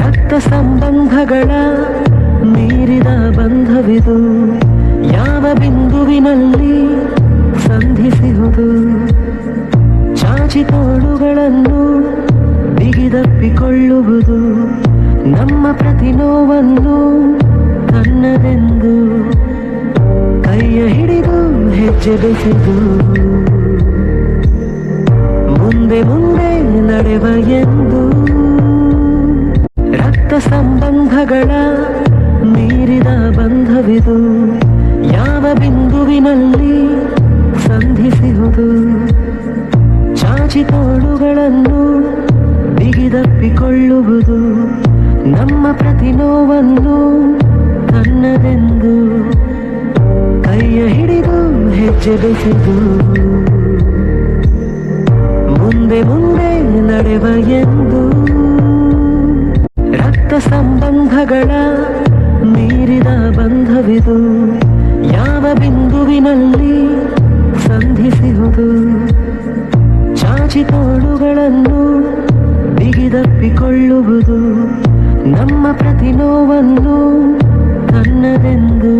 ರಕ್ತ ಸಂಬಂಧಗಳ ಮೀರಿದ ಬಂಧವಿದು, ಯಾವ ಬಿಂದುವಿನಲ್ಲಿ ಸಂಧಿಸಿಹುದು. ಚಾಚಿತೋಳುಗಳನ್ನು ಬಿಗಿದಪ್ಪಿಕೊಳ್ಳುವುದು, ನಮ್ಮ ಪ್ರತಿ ನೋವನ್ನು ತನ್ನದೆಂದು ಕೈಯ ಹಿಡಿದು ಹೆಜ್ಜೆ ಬೆಸೆದು ಮುಂದೆ ಮುಂದೆ ನಡೆವ ಎಂದು. ರಕ್ತ ಸಂಬಂಧಗಳ ಮೀರಿದ ಬಂಧವಿದು, ಯಾವ ಬಿಂದುವಿನಲ್ಲಿ ಸಂಧಿಸಿಹುದು. ಚಾಚಿತೋಳುಗಳನ್ನು ಬಿಗಿದಪ್ಪಿಕೊಳ್ಳುವುದು, ನಮ್ಮ ಪ್ರತಿ ನೋವನ್ನು ತನ್ನದೆಂದು ಕೈಯ ಹಿಡಿದು ಹೆಜ್ಜೆ ಬೆಸೆದು ಮುಂದೆ ಮುಂದೆ ನಡೆವ ಎಂದು. ರಕ್ತ ಸಂಬಂಧಗಳ ಮೀರಿದ ಬಂಧವಿದು, ಯಾವ ಬಿಂದುವಿನಲ್ಲಿ ಸಂಧಿಸಿಹುದು. ಚಾಚಿತೋಳುಗಳನ್ನು ಬಿಗಿದಪ್ಪಿಕೊಳ್ಳುವುದು, ನಮ್ಮ ಪ್ರತಿ ನೋವನ್ನು ತನ್ನದೆಂದು